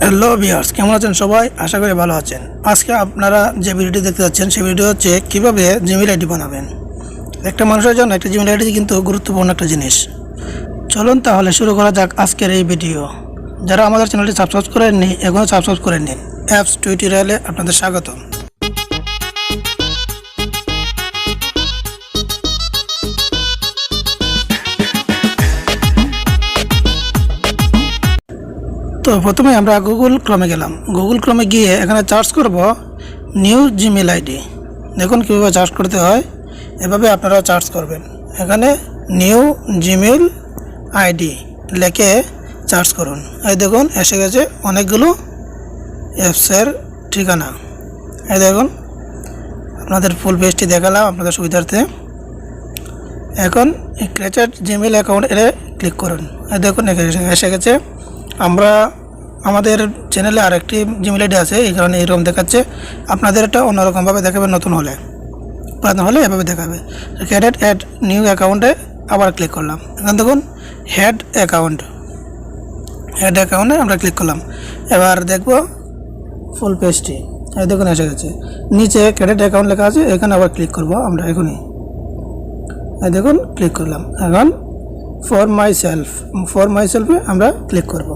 Hello viewers, কেমন আছেন সবাই? আশা করি ভালো আছেন। আজকে আপনারা যে ভিডিওটি দেখতে যাচ্ছেন সেই ভিডিও হচ্ছে কীভাবে জিমেইল আইডি বানাবেন। একটা মানুষের জন্য একটা জিমেইল আইডি কিন্তু গুরুত্বপূর্ণ একটা জিনিস। চলুন তাহলে শুরু করা যাক আজকের এই ভিডিও। যারা আমাদের চ্যানেলটি সাবস্ক্রাইব করেননি এখনও সাবস্ক্রাইব করে নিন। অ্যাপস টিউটোরিয়ালে আপনাদের স্বাগত। তো প্রথমে আমরা গুগল ক্রমে গেলাম। গুগল ক্রমে গিয়ে এখানে সার্চ করব নিউ জিমেইল আইডি। দেখুন কীভাবে সার্চ করতে হয়, এভাবে আপনারা সার্চ করবেন। এখানে নিউ জিমেইল আইডি লিখে সার্চ করুন। এই দেখুন এসে গেছে অনেকগুলো অ্যাপসের ঠিকানা। এই দেখুন আপনাদের ফুল পেজটি দেখালাম আপনাদের সুবিধার্থে। এখন ক্রিয়েটেড জিমেইল অ্যাকাউন্ট এর ক্লিক করুন। এই দেখুন এসে গেছে। আমরা আমাদের চ্যানেলে আরেকটি জিমেইল আইডি আছে, এই কারণে এরকম দেখাচ্ছে। আপনাদের এটা অন্যরকমভাবে দেখাবে, নতুন হলে পুরাতন হলে এভাবে দেখাবে। ক্রিয়েটেড অ্যাড নিউ অ্যাকাউন্টে আবার ক্লিক করলাম। এখন দেখুন হেড অ্যাকাউন্টে আমরা ক্লিক করলাম। এবার দেখব ফুল পেজটি। এই দেখুন এসে গেছে। নিচে ক্রিয়েটেড অ্যাকাউন্ট লেখা আছে, এখানে আবার ক্লিক করব আমরা এখনই। এই দেখুন ক্লিক করলাম। এখন ফর মাই সেলফে আমরা ক্লিক করব।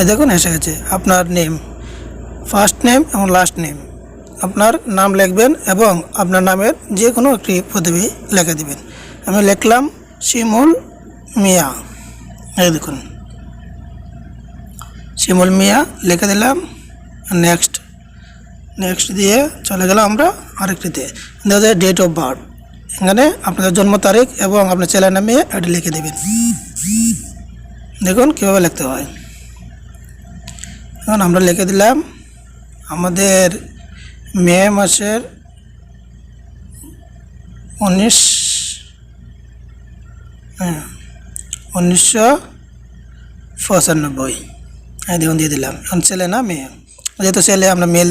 এই দেখুন এসে গেছে। আপনার নেম, ফার্স্ট নেম এবং লাস্ট নেম, আপনার নাম লিখবেন এবং আপনার নামের যে কোনো একটি পদবি লিখে দেবেন। আমি লিখলাম শিমুল মিয়া। এই দেখুন শিমুল মিয়া লিখে দিলাম। নেক্সট দিয়ে চলে গেলাম আমরা আরেকটিতে। ডেট অফ বার্থ, এখানে আপনাদের জন্ম তারিখ এবং আপনার ছেলের নামে এটি লিখে দেবেন। দেখুন কীভাবে লিখতে হয়। এখন আমরা লিখে দিলাম আমাদের মে মাসের 1995। এই দেখুন দিয়ে দিলাম। এখন ছেলে না মেয়ে, যেহেতু ছেলে আমরা মেল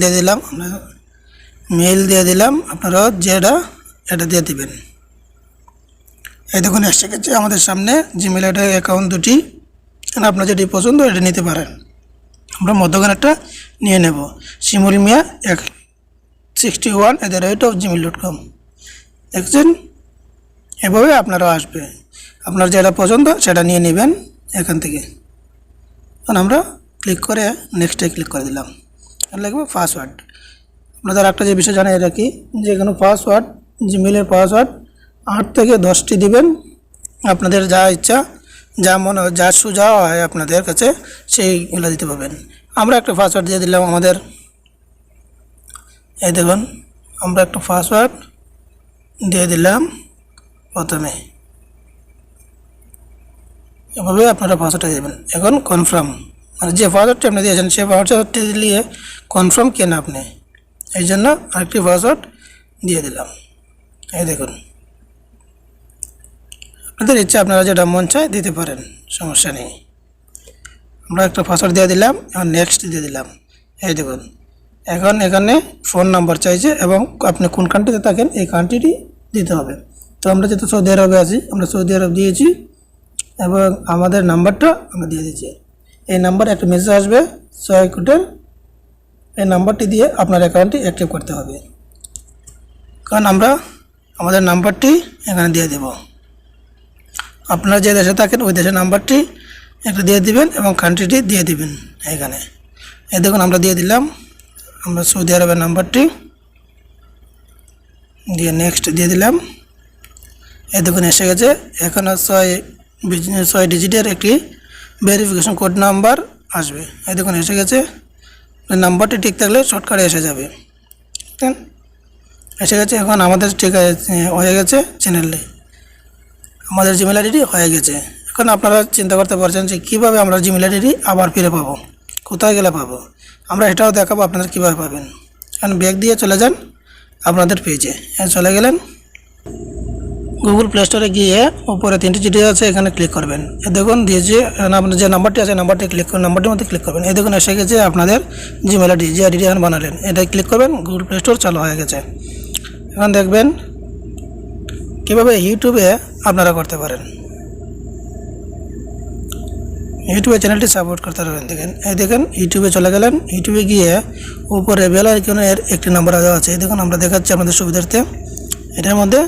দিয়ে দিলাম। আপনারা যেটা এটা দিয়ে দিবেন। এই দেখুন এসে গেছে আমাদের সামনে জিমেইল আইডি অ্যাকাউন্ট দুটি। আপনার যেটি পছন্দ এটা নিতে পারেন। আমরা মধ্যখানেরটা নিয়ে নেব, শিমুল মিয়া 61@gmail.com। দেখছেন, এভাবে আপনারা আসবে। আপনার যেটা পছন্দ সেটা নিয়ে নেবেন এখান থেকে। এখন আমরা ক্লিক করে নেক্সটে ক্লিক করে দিলাম। লিখবো পাসওয়ার্ড। আপনাদের একটা যে বিষয় জানাই রাখি, যে কোনো পাসওয়ার্ড, জিমেইলের পাসওয়ার্ড 8 থেকে 10টি দিবেন। আপনাদের যা ইচ্ছা, যা সোজা হয় আপনাদের কাছে সেইগুলো দিতে পারবেন। আমরা একটা পাসওয়ার্ড দিয়ে দিলাম আমাদের। এই দেখুন আমরা একটা পাসওয়ার্ড দিয়ে দিলাম প্রথমে। এভাবে আপনারা পাসওয়ার্ডটা দেবেন। এখন কনফার্ম, মানে যে পাসওয়ার্ডটি আপনি দিয়েছেন সেই পাসওয়ার্ডটি দিলে কনফার্ম কেন আপনি, এই জন্য আরেকটি পাসওয়ার্ড দিয়ে দিলাম। এই দেখুন আপনাদের ইচ্ছা, আপনারা যেটা মন চায় দিতে পারেন, সমস্যা নেই। আমরা একটা পাসওয়ার্ড দিয়ে দিলাম, এখন নেক্সট দিয়ে দিলাম। এই দেখুন এখন এখানে ফোন নাম্বার চাইছে এবং আপনি কোন কান্ট্রিতে থাকেন এই কান্ট্রিটি দিতে হবে। তো আমরা যেহেতু সৌদি আরবে আছি, আমরা সৌদি আরব দিয়েছি এবং আমাদের নাম্বারটা আমরা দিয়ে দিচ্ছি। এই নাম্বারে একটা মেসেজ আসবে 6 কোডের। এই নাম্বারটি দিয়ে আপনার অ্যাকাউন্টটি অ্যাক্টিভ করতে হবে। কারণ আমরা আমাদের নাম্বারটি এখানে দিয়ে দেব। আপনারা যে দেশে থাকেন ওই দেশের নাম্বারটি একটা দিয়ে দিবেন এবং কান্ট্রিটি দিয়ে দিবেন এখানে। এই দেখুন আমরা দিয়ে দিলাম আমরা সৌদি আরবের নাম্বারটি দিয়ে নেক্সট দিয়ে দিলাম। এই দেখুন এসে গেছে। এখন 6 ডিজিটের একটি ভেরিফিকেশন কোড নাম্বার আসবে। এই দেখুন এসে গেছে। নাম্বারটি ঠিক থাকলে শর্টকাটে এসে যাবে। এসে গেছে। এখন আমাদের ঠিক হয়ে গেছে চ্যানেলে, আমাদের জিমেইল আইডি হয়ে গেছে। এখন আপনারা চিন্তা করতে পারছেন যে কীভাবে আমরা জিমেইল আইডি আবার ফিরে পাবো, কোথায় গেলে পাবো। আমরা এটাও দেখাবো আপনাদের কীভাবে পাবেন। এখন ব্যাক দিয়ে চলে যান আপনাদের পেজে। চলে গেলেন গুগল প্লে স্টোরে গিয়ে উপরে 3টি চিঠি আছে, এখানে ক্লিক করবেন। দেখুন দিয়েছে আপনার যে নাম্বারটি আছে নাম্বারটি ক্লিক করুন, নাম্বারটির মধ্যে ক্লিক করবেন। এই দেখুন এসে গেছে আপনাদের জিমেইল আইডি, যে আইডিটি এখন বানালেন এটাই ক্লিক করবেন। গুগল প্লে স্টোর চালু হয়ে গেছে। এখন দেখবেন কীভাবে ইউটিউবে আপনারা করতে পারেন। ইউটিউবে চ্যানেলটি সাপোর্ট করতে পারবেন। দেখেন ইউটিউবে চলে গেলেন। ইউটিউবে গিয়ে উপরে বেল আইকনের একটি নাম্বার দেওয়া আছে, এই দেখুন আমরা দেখাচ্ছি আপনাদের সুবিধার্থে। এটার মধ্যে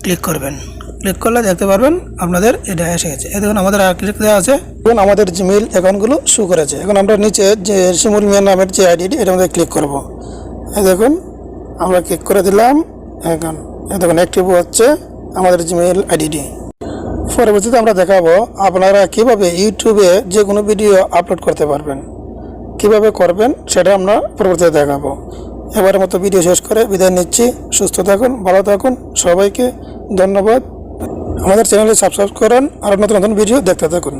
ক্লিক করবেন। ক্লিক করলে দেখতে পারবেন আপনাদের এটা এসে গেছে। এই দেখুন আমাদের আর ক্লিক দেওয়া আছে, এখন আমাদের জিমেইল অ্যাকাউন্টগুলো শো করেছে। এখন আমরা নিচে যে শিমুল মিয়া নামের যে আইডিটি এটার মধ্যে ক্লিক করব। এই দেখুন আমরা ক্লিক করে দিলাম। এখন এই দেখুন অ্যাক্টিভ হচ্ছে আমাদের জিমেইল আইডিটি। পরবর্তীতে আমরা দেখাবো আপনারা কিভাবে ইউটিউবে যে কোনো ভিডিও আপলোড করতে পারবেন, কিভাবে করবেন সেটা আমরা পরবর্তীতে দেখাবো। এবারের মতো ভিডিও শেষ করে বিদায় নিচ্ছি। সুস্থ থাকুন, ভালো থাকুন, সবাইকে ধন্যবাদ। আমাদের চ্যানেলে সাবস্ক্রাইব করেন আর নতুন নতুন ভিডিও দেখতে থাকুন।